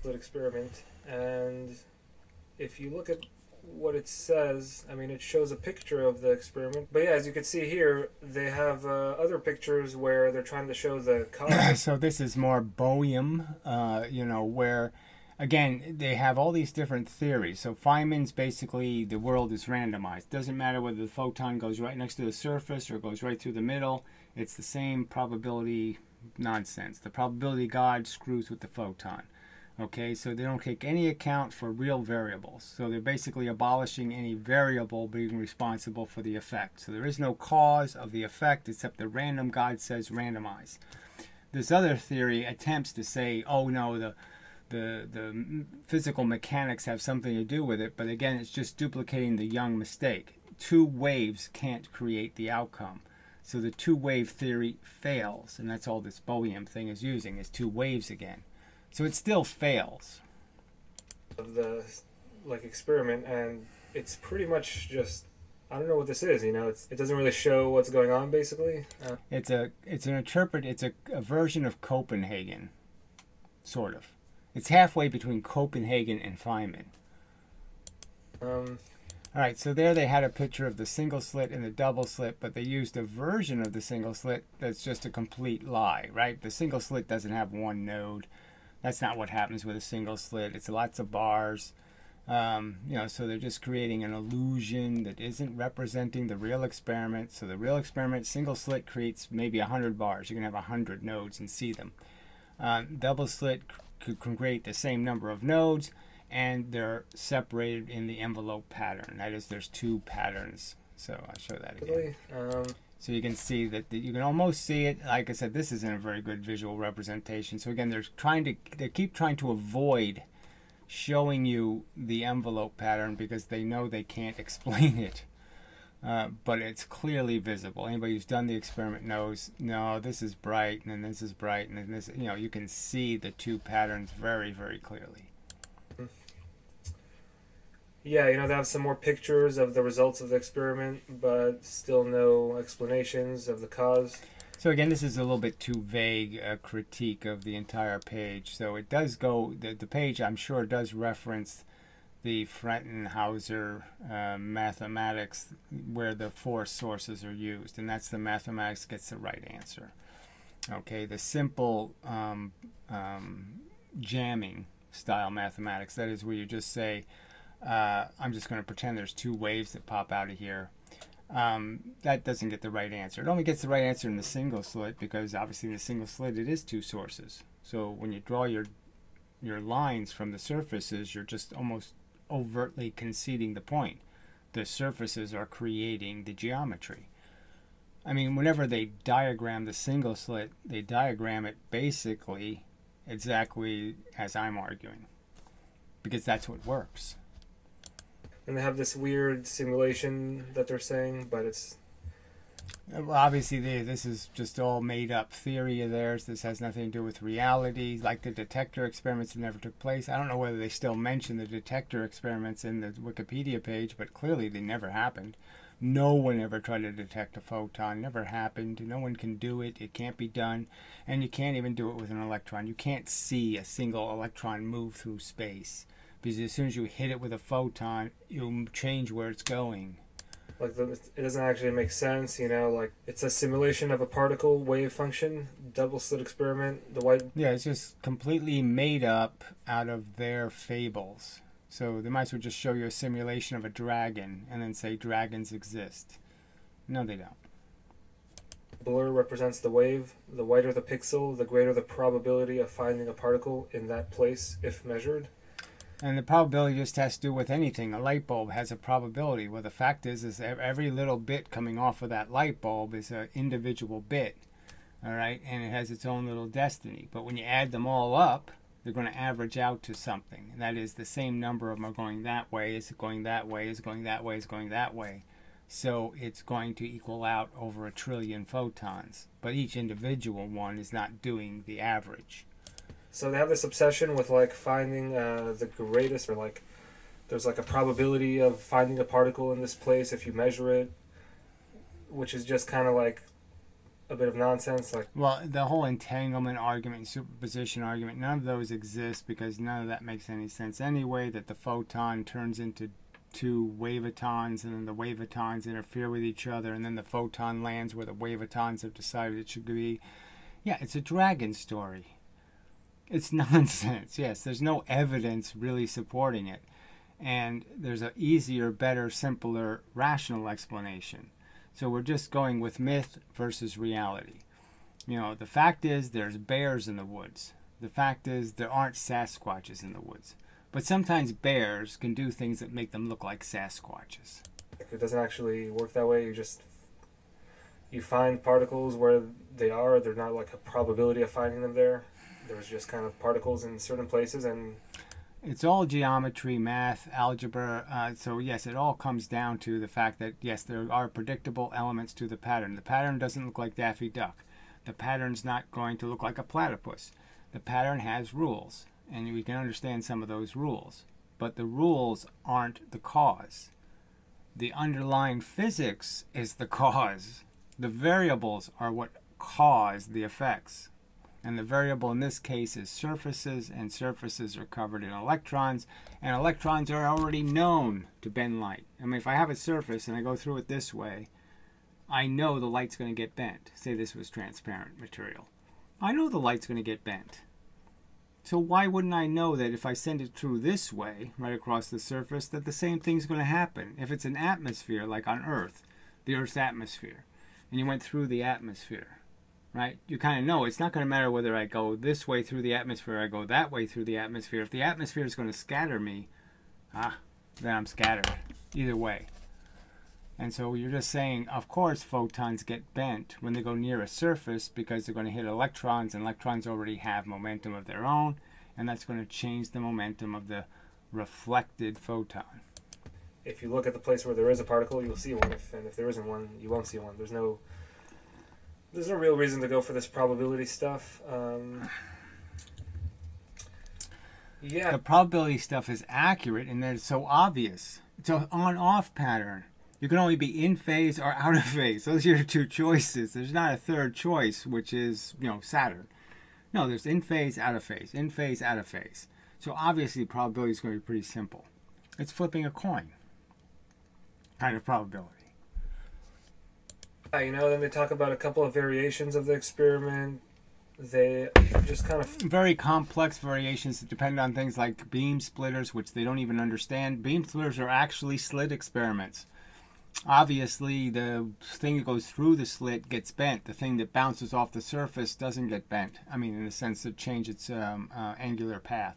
Good experiment, and if you look at what it says, I mean, it shows a picture of the experiment. But yeah, as you can see here, they have other pictures where they're trying to show the cause. So this is more Bohm, you know, where, again, they have all these different theories. So Feynman's basically the world is randomized. Doesn't matter whether the photon goes right next to the surface or goes right through the middle. It's the same probability nonsense. The probability God screws with the photon. Okay, so they don't take any account for real variables. So they're basically abolishing any variable being responsible for the effect. So there is no cause of the effect except the random God says randomize. This other theory attempts to say, oh no, the physical mechanics have something to do with it, but again, it's just duplicating the Young mistake. Two waves can't create the outcome. So the two-wave theory fails, and that's all this Bohm thing is using, is two waves again. So it still fails. Of the experiment, and it's pretty much just, I don't know what this is, you know, it doesn't really show what's going on basically. It's a version of Copenhagen, sort of. It's halfway between Copenhagen and Feynman. All right, so there they had a picture of the single slit and the double slit, but they used a version of the single slit that's just a complete lie, right? The single slit doesn't have one node. That's not what happens with a single slit. It's lots of bars. So they're just creating an illusion that isn't representing the real experiment. So the real experiment, single slit, creates maybe 100 bars. You can have 100 nodes and see them. Double slit could create the same number of nodes, and they're separated in the envelope pattern. That is, there's two patterns. So I'll show that again. So you can see that you can almost see it. Like I said, this isn't a very good visual representation. So again, they keep trying to avoid showing you the envelope pattern because they know they can't explain it. But it's clearly visible. Anybody who's done the experiment knows, no, this is bright, and then this is bright, and then this, you can see the two patterns very, very clearly. Yeah, they have some more pictures of the results of the experiment, but still no explanations of the cause. So again, this is a little bit too vague a critique of the entire page. So it does go, the page I'm sure does reference the Frentenhauser mathematics where the four sources are used, and that's the mathematics gets the right answer. Okay, the simple jamming style mathematics, that is where you just say, I'm just going to pretend there's two waves that pop out of here. That doesn't get the right answer. It only gets the right answer in the single slit because obviously in the single slit it is two sources. So when you draw your lines from the surfaces, you're just almost overtly conceding the point. The surfaces are creating the geometry. I mean, whenever they diagram the single slit, they diagram it basically exactly as I'm arguing because that's what works. And they have this weird simulation that they're saying, but it's... Well, obviously, this is just all made-up theory of theirs. This has nothing to do with reality. Like the detector experiments that never took place. I don't know whether they still mention the detector experiments in the Wikipedia page, but clearly they never happened. No one ever tried to detect a photon. Never happened. No one can do it. It can't be done. And you can't even do it with an electron. You can't see a single electron move through space. Because as soon as you hit it with a photon, you change where it's going. Like it doesn't actually make sense, like it's a simulation of a particle wave function, double slit experiment, the white... Yeah, it's just completely made up out of their fables. So they might as well just show you a simulation of a dragon and then say dragons exist. No, they don't. Blur represents the wave. The whiter the pixel, the greater the probability of finding a particle in that place if measured. And the probability just has to do with anything. A light bulb has a probability. Well, the fact is every little bit coming off of that light bulb is an individual bit, all right? And it has its own little destiny. But when you add them all up, they're going to average out to something. And that is the same number of them are going that way, is going that way, is going that way, is going that way. So it's going to equal out over 1 trillion photons. But each individual one is not doing the average. So they have this obsession with finding the greatest, or there's a probability of finding a particle in this place if you measure it, which is just kind of a bit of nonsense. Well, the whole entanglement argument and superposition argument, none of those exist because none of that makes any sense anyway. That the photon turns into two wavitons, and then the wavitons interfere with each other, and then the photon lands where the wavitons have decided it should be. Yeah, it's a dragon story. It's nonsense. Yes, there's no evidence really supporting it. And there's an easier, better, simpler, rational explanation. So we're just going with myth versus reality. The fact is there's bears in the woods. The fact is there aren't Sasquatches in the woods. But sometimes bears can do things that make them look like Sasquatches. It doesn't actually work that way. You find particles where they are. They're not a probability of finding them there. There's just kind of particles in certain places, and it's all geometry, math, algebra. So yes, it all comes down to the fact that yes, there are predictable elements to the pattern. The pattern doesn't look like Daffy Duck. The pattern's not going to look like a platypus. The pattern has rules, and we can understand some of those rules. But the rules aren't the cause. The underlying physics is the cause. The variables are what cause the effects. And the variable in this case is surfaces, and surfaces are covered in electrons, and electrons are already known to bend light. I mean, if I have a surface and I go through it this way, I know the light's going to get bent. Say this was transparent material. I know the light's going to get bent. So why wouldn't I know that if I send it through this way, right across the surface, that the same thing's going to happen? If it's an atmosphere, like on Earth, the Earth's atmosphere, and you went through the atmosphere, right? You kind of know it's not going to matter whether I go this way through the atmosphere or I go that way through the atmosphere. If the atmosphere is going to scatter me, then I'm scattered either way. And so you're just saying, of course, photons get bent when they go near a surface because they're going to hit electrons, and electrons already have momentum of their own, and that's going to change the momentum of the reflected photon. If you look at the place where there is a particle, you'll see one, and if there isn't one, you won't see one. There's no real reason to go for this probability stuff. Yeah. The probability stuff is accurate, and that it's so obvious. It's an on-off pattern. You can only be in phase or out of phase. Those are your two choices. There's not a third choice, which is, Saturn. No, there's in phase, out of phase, in phase, out of phase. So obviously the probability is going to be pretty simple. It's flipping a coin kind of probability. Then they talk about a couple of variations of the experiment. They just kind of... Very complex variations that depend on things like beam splitters, which they don't even understand. Beam splitters are actually slit experiments. Obviously, the thing that goes through the slit gets bent. The thing that bounces off the surface doesn't get bent. I mean, in the sense that change its angular path.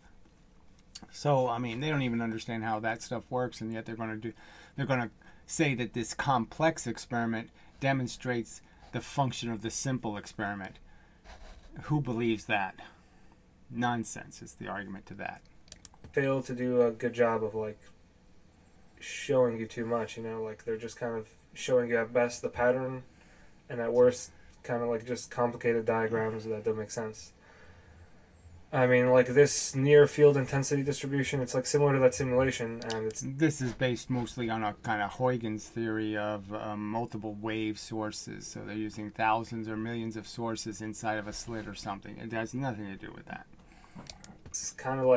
So, I mean, they don't even understand how that stuff works, and yet they're going to say that this complex experiment demonstrates the function of the simple experiment. Who believes that? Nonsense is the argument to that. Fail to do a good job of showing you too much, they're just kind of showing you at best the pattern, and at worst kind of just complicated diagrams that don't make sense. I mean, this near field intensity distribution, it's similar to that simulation, and this is based mostly on a kind of Huygens theory of multiple wave sources. So they're using thousands or millions of sources inside of a slit or something. It has nothing to do with that. It's kind of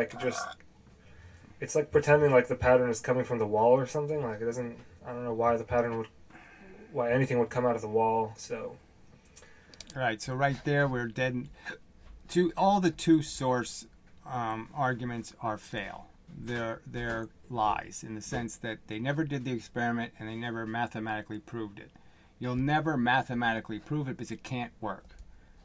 it's like pretending the pattern is coming from the wall or something. It doesn't... I don't know why anything would come out of the wall, so... Right, so right there we're dead... all the two source arguments are fail. They're lies in the sense that they never did the experiment and they never mathematically proved it. You'll never mathematically prove it because it can't work.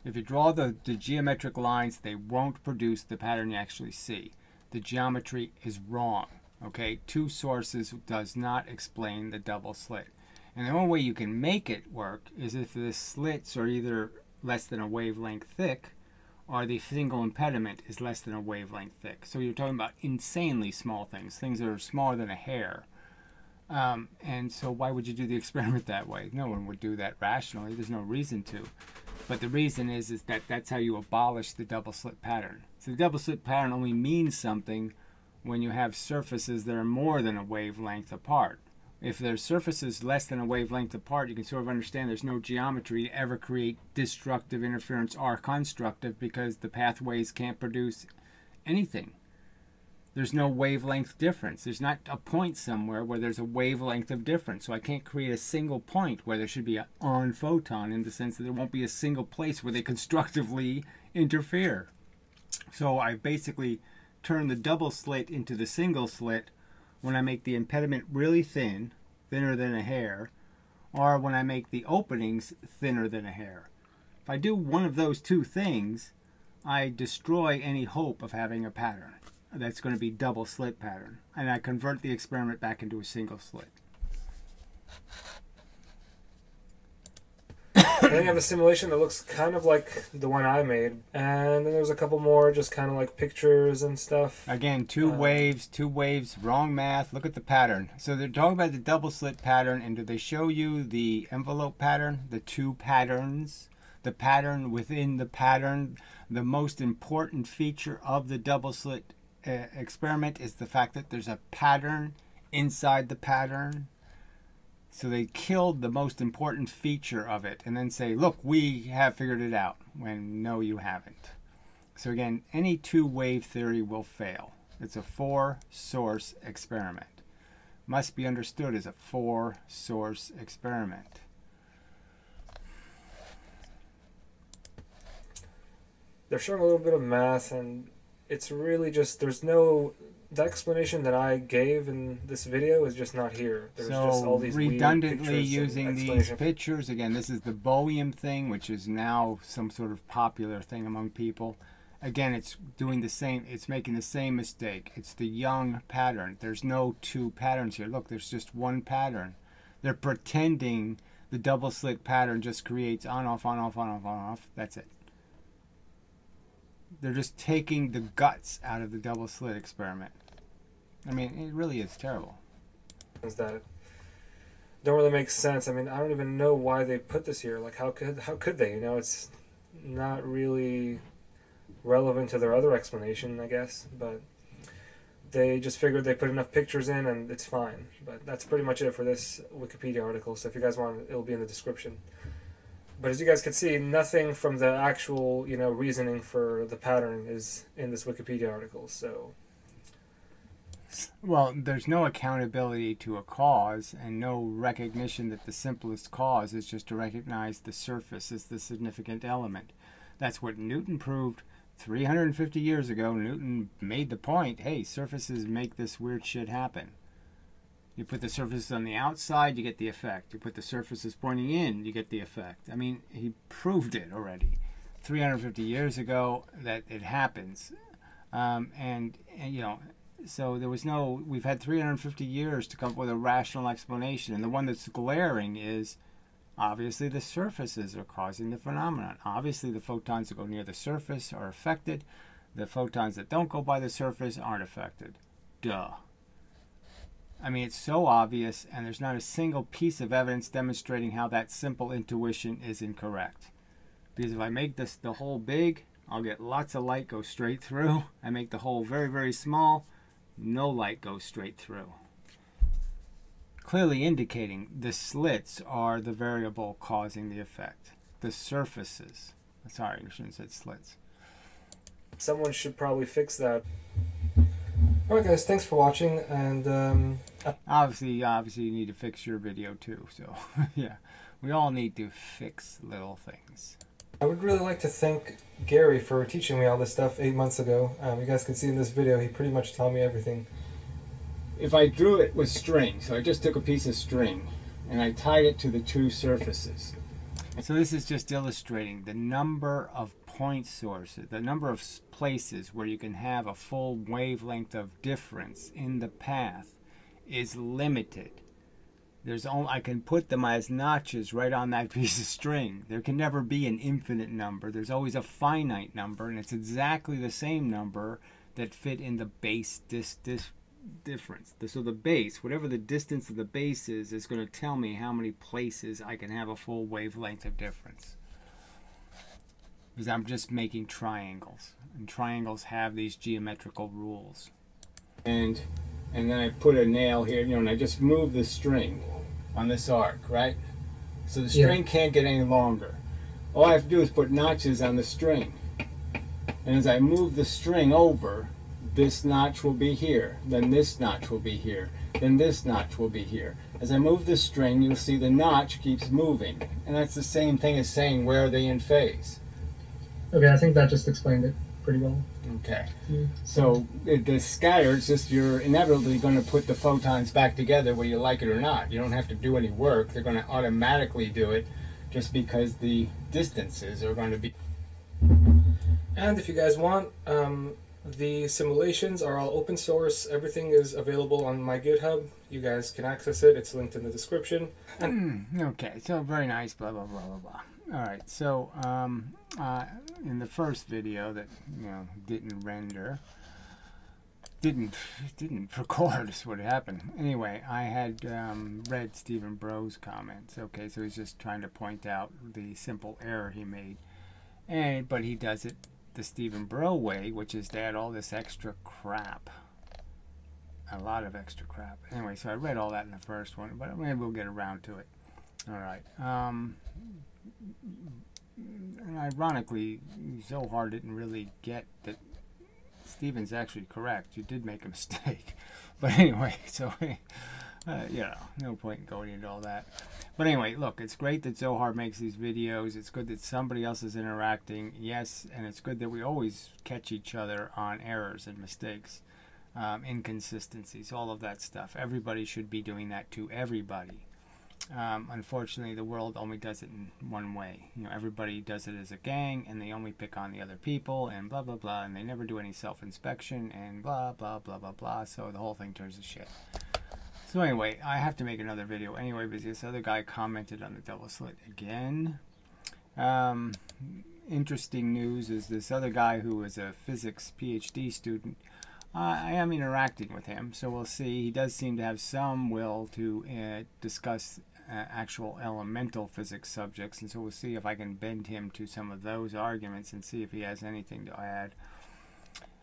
If you draw the geometric lines, they won't produce the pattern you actually see. The geometry is wrong. Okay, two sources does not explain the double slit. And the only way you can make it work is if the slits are either less than a wavelength thick, or the single impediment is less than a wavelength thick. So you're talking about insanely small things, things that are smaller than a hair. And so why would you do the experiment that way? No one would do that rationally. There's no reason to. But the reason is that that's how you abolish the double slit pattern. So the double slit pattern only means something when you have surfaces that are more than a wavelength apart. If there's surfaces less than a wavelength apart, you can sort of understand there's no geometry to ever create destructive interference or constructive because the pathways can't produce anything. There's no wavelength difference. There's not a point somewhere where there's a wavelength of difference. So I can't create a single point where there should be an on photon in the sense that there won't be a single place where they constructively interfere. So I basically turn the double slit into the single slit when I make the impediment really thin, thinner than a hair, or when I make the openings thinner than a hair. If I do one of those two things, I destroy any hope of having a pattern that's going to be double slit pattern, and I convert the experiment back into a single slit. Then you have a simulation that looks kind of like the one I made, and then there's a couple more just kind of pictures and stuff. Again, two waves, wrong math. Look at the pattern. So they're talking about the double slit pattern, and do they show you the envelope pattern, the two patterns, the pattern within the pattern? The most important feature of the double slit experiment is the fact that there's a pattern inside the pattern. So they killed the most important feature of it and then say, look, we have figured it out, when no, you haven't. So again, any two-wave theory will fail. It's a four-source experiment. Must be understood as a four-source experiment. They're showing a little bit of math, and it's really just, there's no, the explanation that I gave in this video is just not here. There's just all these redundantly using these pictures. Again, this is the Boehm thing, which is now some sort of popular thing among people. Again, it's doing the same, it's making the same mistake. It's the Young pattern. There's no two patterns here. Look, there's just one pattern. They're pretending the double slit pattern just creates on, off, on, off, on, off, on, off. That's it. They're just taking the guts out of the double slit experiment. I mean, it really is terrible. That don't really make sense. I mean, I don't even know why they put this here. Like, how could they? You know, it's not really relevant to their other explanation, I guess. But they just figured they put enough pictures in and it's fine. But that's pretty much it for this Wikipedia article. So if you guys want, it'll be in the description. But as you guys can see, nothing from the actual, you know, reasoning for the pattern is in this Wikipedia article. So, well, there's no accountability to a cause and no recognition that the simplest cause is just to recognize the surface as the significant element. That's what Newton proved 350 years ago. Newton made the point, hey, surfaces make this weird shit happen. You put the surfaces on the outside, you get the effect. You put the surfaces pointing in, you get the effect. I mean, he proved it already 350 years ago that it happens. And you know, so there was no, we've had 350 years to come up with a rational explanation. And the one that's glaring is, obviously the surfaces are causing the phenomenon. Obviously the photons that go near the surface are affected. The photons that don't go by the surface aren't affected. Duh. I mean, it's so obvious, and there's not a single piece of evidence demonstrating how that simple intuition is incorrect. Because if I make this the hole big, I'll get lots of light go straight through. I make the hole very, very small, no light goes straight through. Clearly indicating the slits are the variable causing the effect. The surfaces. Sorry, I shouldn't have said slits. Someone should probably fix that. Alright guys, thanks for watching, and obviously you need to fix your video too, so yeah, we all need to fix little things. I would really like to thank Gary for teaching me all this stuff 8 months ago. You guys can see in this video, he pretty much taught me everything. If I drew it with string, so I just took a piece of string and I tied it to the two surfaces. So this is just illustrating the number of point sources, the number of places where you can have a full wavelength of difference in the path is limited. There's only, I can put them as notches right on that piece of string. There can never be an infinite number. There's always a finite number, and it's exactly the same number that fit in the base difference. So the base, whatever the distance of the base is going to tell me how many places I can have a full wavelength of difference. Because I'm just making triangles, and triangles have these geometrical rules. And then I put a nail here, you know, and I just move the string on this arc, right? So the string can't get any longer. All I have to do is put notches on the string. And as I move the string over, this notch will be here, then this notch will be here, then this notch will be here. As I move the string, you'll see the notch keeps moving. And that's the same thing as saying, where are they in phase? Okay, I think that just explained it pretty well. Okay. So the scatter, it's just you're inevitably going to put the photons back together whether you like it or not. You don't have to do any work. They're going to automatically do it just because the distances are going to be. And if you guys want, the simulations are all open source. Everything is available on my GitHub. You guys can access it. It's linked in the description. Okay, so very nice, blah, blah, blah, blah, blah. All right, so in the first video that, you know, didn't render, didn't record is what happened. Anyway, I had read Stephen Bro's comments. Okay, so he's just trying to point out the simple error he made, but he does it the Stephen Bro way, which is to add all this extra crap. A lot of extra crap. Anyway, so I read all that in the first one, but maybe we'll get around to it. All right. ironically, Zohar didn't really get that Stephen's actually correct. You did make a mistake. But anyway, so, you know, no point in going into all that. But anyway, look, it's great that Zohar makes these videos. It's good that somebody else is interacting. Yes, and it's good that we always catch each other on errors and mistakes, inconsistencies, all of that stuff. Everybody should be doing that to everybody. Unfortunately, the world only does it in one way. You know, everybody does it as a gang, and they only pick on the other people, and blah, blah, blah, and they never do any self-inspection, and blah, blah, blah, blah, blah, so the whole thing turns to shit. So anyway, I have to make another video anyway, because this other guy commented on the double slit again. Interesting news is this other guy who is a physics PhD student, I am interacting with him, so we'll see. He does seem to have some will to discuss actual elemental physics subjects, and so we'll see if I can bend him to some of those arguments and see if he has anything to add.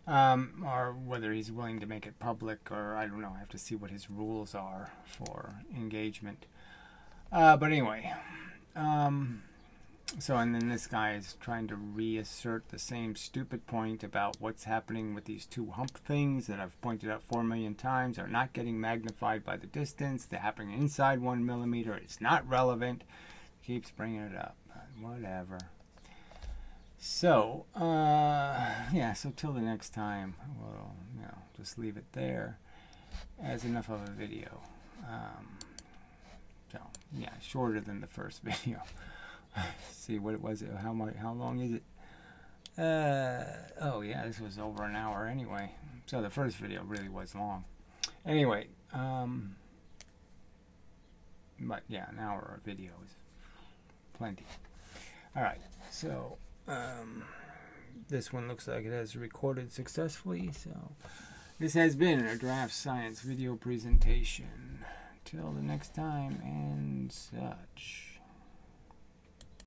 Or whether he's willing to make it public, or I don't know. I have to see what his rules are for engagement. But anyway, so, and then this guy is trying to reassert the same stupid point about what's happening with these two hump things that I've pointed out 4 million times are not getting magnified by the distance. They're happening inside 1 millimeter. It's not relevant. Keeps bringing it up. But whatever. So, yeah, so till the next time, we'll, you know, just leave it there as enough of a video. So, yeah, shorter than the first video. See what it was. How long is it? Oh yeah, this was over an hour anyway. So the first video really was long. Anyway, but yeah, an hour of video is plenty. All right, so this one looks like it has recorded successfully. So this has been a DraftScience video presentation. Till the next time and such.